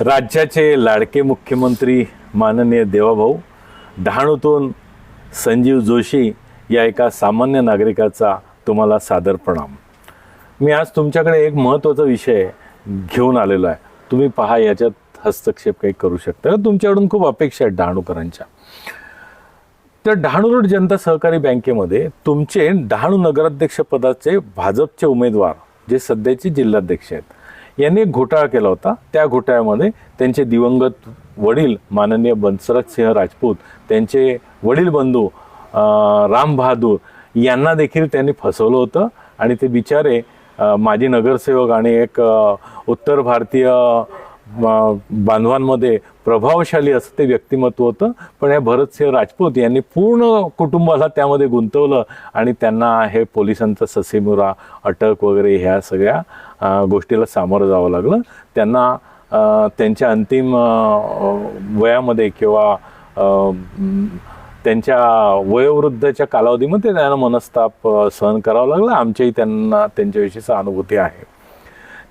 राज्याचे लाडके मुख्यमंत्री माननीय देवाभाऊ, डहाणूतून संजीव जोशी या एका सामान्य नागरिकाचा तुम्हाला सादर प्रणाम। मी आज तुमच्याकडे एक महत्त्वाचा विषय घेऊन आलेलो आहे। तुम्ही पहा याच्यात हस्तक्षेप काही करू शकता। तुमच्याकडून खूप अपेक्षा आहेत डहाणूकरांच्या। तर डहाणू रोड जनता सहकारी बँकेमध्ये तुमचे डहाणू नगराध्यक्ष पदाचे भाजपचे उमेदवार जे सध्याचे जिल्हाध्यक्ष आहेत यांनी एक घोटाळा केला होता। त्या घोटाळ्यामध्ये त्यांचे दिवंगत वडील माननीय बन्सराज सिंह राजपूत, त्यांचे वडील बंधू राम बहादूर यांना देखील त्यांनी फसवलं होतं आणि ते बिचारे माजी नगरसेवक आणि एक उत्तर भारतीय बांधवांमध्ये प्रभावशाली असं ते व्यक्तिमत्व होतं। पण या भरतसिंह राजपूत यांनी पूर्ण कुटुंबाला त्यामध्ये गुंतवलं आणि त्यांना हे पोलिसांचा ससेमिरा, अटक वगैरे ह्या सगळ्या गोष्टीला सामोरं जावं लागलं। त्यांना त्यांच्या अंतिम वयामध्ये किंवा त्यांच्या वयोवृद्धच्या कालावधीमध्ये त्यांना मनस्ताप सहन करावा लागला। आमच्याही त्यांना त्यांच्याविषयी सहानुभूती आहे।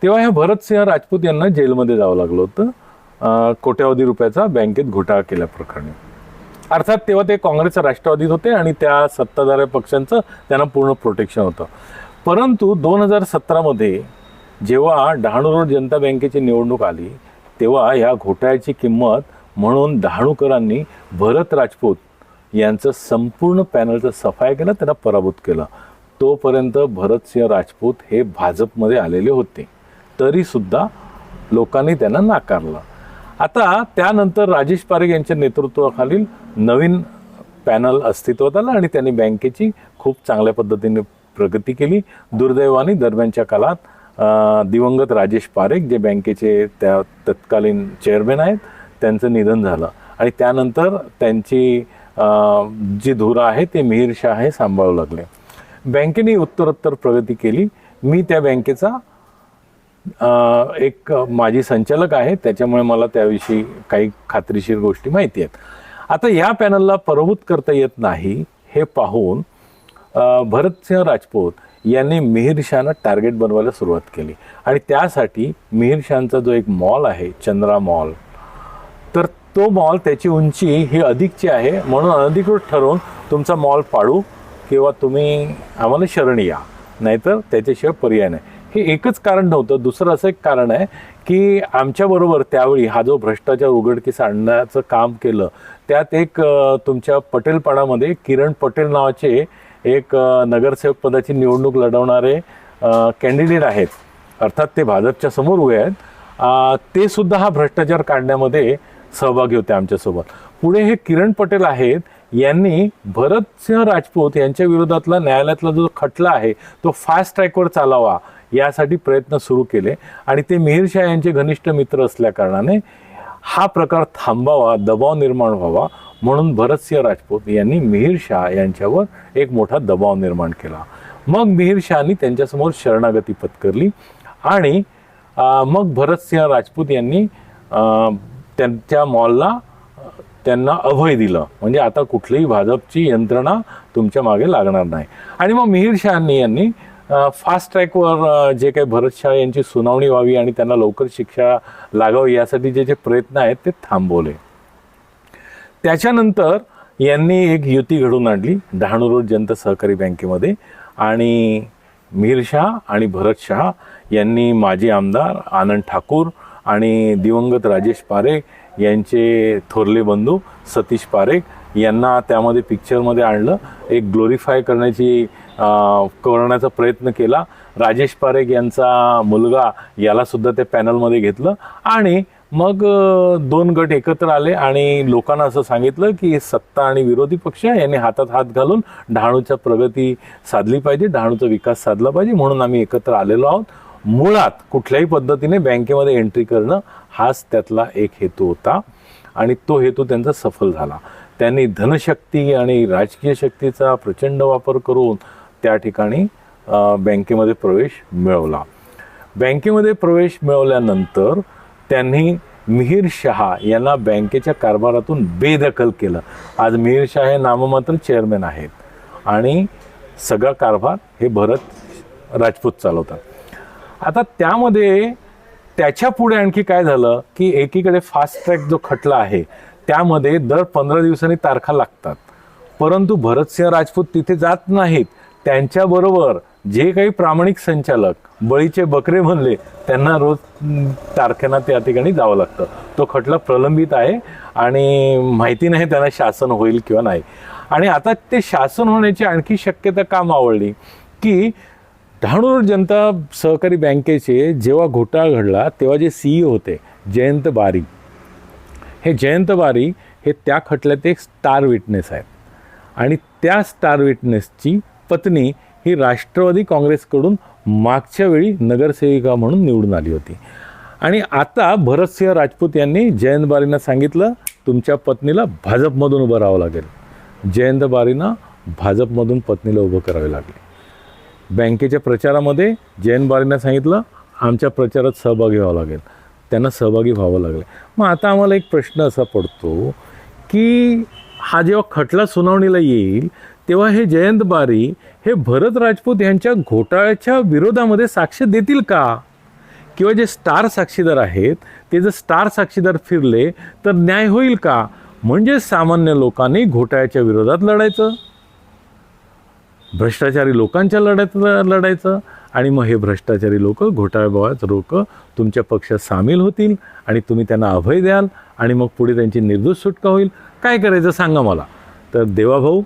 तेव्हा ह्या भरतसिंह राजपूत यांना जेलमध्ये जावं लागलं होतं कोट्यावधी रुपयाचा बँकेत घोटाळा केल्याप्रकरणी। अर्थात तेव्हा ते काँग्रेस राष्ट्रवादीत होते आणि त्या सत्ताधारी पक्षांचं त्यांना पूर्ण प्रोटेक्शन होतं। परंतु 2017 मध्ये जेव्हा डहाणू रोड जनता बँकेची निवडणूक आली तेव्हा या घोटाळ्याची किंमत म्हणून डहाणूकरांनी भरत राजपूत यांचं संपूर्ण पॅनलचं सफाया केलं, त्यांना पराभूत केलं। तोपर्यंत भरतसिंह राजपूत हे भाजपमध्ये आलेले होते, तरी सुद्धा लोकांनी त्यांना नाकारलं। आता त्यानंतर राजेश पारेख यांच्या नेतृत्वाखालील नवीन पॅनल अस्तित्वात आलं आणि त्यांनी बँकेची खूप चांगल्या पद्धतीने प्रगती केली। दुर्दैवाने दरम्यानच्या काळात दिवंगत राजेश पारेख जे बँकेचे त्या तत्कालीन चेअरमॅन आहेत त्यांचं निधन झालं आणि त्यानंतर त्यांची जी धुरा आहे ते मिहिर शाह हे सांभाळू लागले। बँकेने उत्तरोत्तर प्रगती केली। मी त्या बँकेचा एक माजी संचालक आहे, त्याच्यामुळे मला त्याविषयी काही खात्रीशीर गोष्टी माहिती आहेत। आता या पॅनलला पराभूत करता येत नाही हे पाहून भरतसिंह राजपूत यांनी मिहिर शाहना टार्गेट बनवायला सुरुवात केली आणि त्यासाठी मिहिर शाहचा जो एक मॉल आहे चंद्रा मॉल, तर तो मॉल त्याची उंची ही अधिकची आहे म्हणून अनधिकृत ठरवून तुमचा मॉल पाडू किंवा तुम्ही आम्हाला शरणी या, नाहीतर त्याच्याशिवाय पर्याय नाही। हे एकच कारण नव्हतं, दुसरं असं एक कारण आहे की आमच्याबरोबर त्यावेळी हा जो भ्रष्टाचार उघडकीस आणण्याचं काम केलं त्यात एक तुमच्या पटेलपाडामध्ये किरण पटेल नावाचे एक नगरसेवक पदाची निवडणूक लढवणारे कॅन्डिडेट आहेत, अर्थात ते भाजपच्या समोर उभे आहेत। ते सुद्धा हा भ्रष्टाचार काढण्यामध्ये सहभागी होते आमच्यासोबत। पुढे हे किरण पटेल आहेत यांनी भरतसिंह राजपूत यांच्या विरोधातला न्यायालयातला जो खटला आहे तो फास्ट ट्रॅकवर चालावा यासाठी प्रयत्न सुरू केले आणि ते मिहिर शाह यांचे घनिष्ठ मित्र असल्या कारणाने हा प्रकार थांबावा, दबाव निर्माण व्हावा म्हणून भरतसिंह राजपूत यांनी मिहिर शाह यांच्यावर एक मोठा दबाव निर्माण केला। मग मिहिर शाहनी त्यांच्यासमोर शरणागती पत्करली आणि मग भरतसिंह राजपूत यांनी त्यांच्या मॉलला त्यांना अभय दिलं, म्हणजे आता कुठलीही भाजपची यंत्रणा तुमच्या मागे लागणार नाही। आणि मग मिहिर शाह यांनी फास्ट ट्रॅकवर जे काही भरत शाह यांची सुनावणी व्हावी आणि त्यांना लवकर शिक्षा लागावी यासाठी जे प्रयत्न आहेत ते थांबवले। त्याच्यानंतर यांनी एक युती घडवून आणली डहाणू रोड जनता सहकारी बँकेमध्ये आणि मिहिर शाह आणि भरत शाह यांनी माजी आमदार आनंद ठाकूर आणि दिवंगत राजेश पारेख यांचे थोरले बंधू सतीश पारेख यांना त्यामध्ये पिक्चरमध्ये आणलं, एक ग्लोरीफाय करण्याचा प्रयत्न केला। राजेश पारेख यांचा मुलगा याला सुद्धा त्या पॅनलमध्ये घेतलं आणि मग दोन गट एकत्र आले आणि लोकांना असं सांगितलं की सत्ता आणि विरोधी पक्ष यांनी हातात हात घालून डहाणूच्या प्रगती साधली पाहिजे, डहाणूचा विकास साधला पाहिजे म्हणून आम्ही एकत्र आलेलो आहोत। मुळात कुठल्याही पद्धतीने बँकेमध्ये एंट्री करणं हाच त्यातला एक हेतू होता आणि तो हेतू त्यांचा सफल झाला। त्यांनी धनशक्ती आणि राजकीय शक्तीचा प्रचंड वापर करून त्या ठिकाणी बँकेमध्ये प्रवेश मिळवला। बँकेमध्ये प्रवेश मिळवल्यानंतर त्यांनी मिहिर शाह यांना बँकेच्या कारभारातून बेदखल केलं। आज मिहिर शाह हे नाममात्र चेअरमॅन आहेत आणि सगळा कारभार हे भरत राजपूत चालवतात। आता त्यामध्ये त्याच्या पुढे आणखी काय झालं की एकीकडे फास्ट ट्रॅक जो खटला आहे त्यामध्ये दर 15 दिवसांनी तारखा लागतात, परंतु भरतसिंह राजपूत तिथे जात नाहीत. त्यांच्याबरोबर जे काही प्रामाणिक संचालक बळीचे बकरे बनले त्यांना रोज तारखेला त्या ठिकाणी जावं लागतं. तो खटला प्रलंबित आहे आणि माहिती नाही त्यांना शासन होईल किंवा नाही. आणि आता ते शासन होण्याची आणखी शक्यता का मावळली की डहाणू जनता सहकारी बँकेचे जेव्हा घोटाळा घडला तेव्हा जे CEO होते जयंत बारी, हे जयंत बारी हे त्या खटल्यात एक स्टार विटनेस आहेत आणि त्या स्टार विटनेसची पत्नी ही राष्ट्रवादी काँग्रेसकडून मागच्या वेळी नगरसेविका म्हणून निवडून आली होती. आणि आता भरतसिंह राजपूत यांनी जयंत बारींना सांगितलं तुमच्या पत्नीला भाजपमधून उभं राहावं लागेल. जयंत बारींना भाजपमधून पत्नीला उभं करावे लागले. बँकेच्या प्रचारामध्ये जयंत बारींना सांगितलं आमच्या प्रचारात सहभागी व्हावं लागेल, त्यांना सहभागी व्हावं लागले. मग आता आम्हाला एक प्रश्न असा पडतो की हा जेव्हा खटला सुनावणीला येईल तेव्हा हे जयंत बारी हे भरत राजपूत यांच्या घोटाळ्याच्या विरोधामध्ये साक्ष देतील का? किंवा जे स्टार साक्षीदार आहेत ते जर स्टार साक्षीदार फिरले तर न्याय होईल का? म्हणजे सामान्य लोकांनी घोटाळ्याच्या विरोधात लढायचं, भ्रष्टाचारी लोकांच्या लढायचं आणि मग हे भ्रष्टाचारी लोक घोटाळेबाज लोक तुमच्या पक्षात सामील होतील आणि तुम्ही त्यांना अभय द्याल आणि मग पुढे त्यांची निर्दोष सुटका होईल. काय करायचं सांगा मला. तर देवाभाऊ,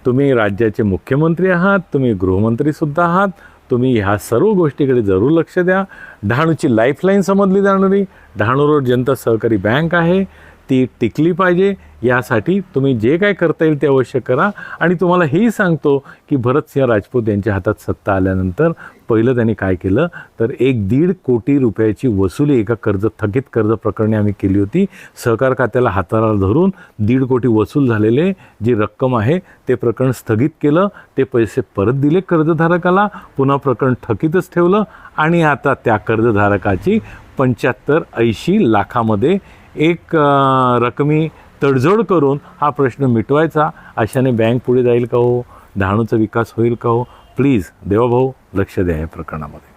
तुम्ही राज्याचे मुख्यमंत्री आहात, तुम्ही गृहमंत्रीसुद्धा आहात, तुम्ही ह्या सर्व गोष्टीकडे जरूर लक्ष द्या. डहाणूची लाईफलाईन समजली जाणारी डहाणू रोड जनता सहकारी बँक आहे, ती टिकली पाहिजे. यासाठी तुम्ही जे काय करता येईल ते अवश्य करा. आणि तुम्हाला हेही सांगतो की भरतसिंह राजपूत यांच्या हातात सत्ता आल्यानंतर पहिलं त्यांनी काय केलं तर 1.5 कोटी रुपयाची वसुली एका थकीत कर्ज प्रकरणी आम्ही केली होती. सहकार खात्याला हाताला धरून 1.5 कोटी वसूल झालेले जी रक्कम आहे ते प्रकरण स्थगित केलं, ते पैसे परत दिले कर्जधारकाला, पुन्हा प्रकरण थकीतच ठेवलं आणि आता त्या कर्जधारकाची 75-80 लाखामध्ये एक रकमी तडजोड करून हा प्रश्न मिटवायचा. अशाने बँक पुढे जाईल का हो? डहाणूचा विकास होईल का हो? प्लीज देवाभाऊ लक्ष द्या या प्रकरणामध्ये.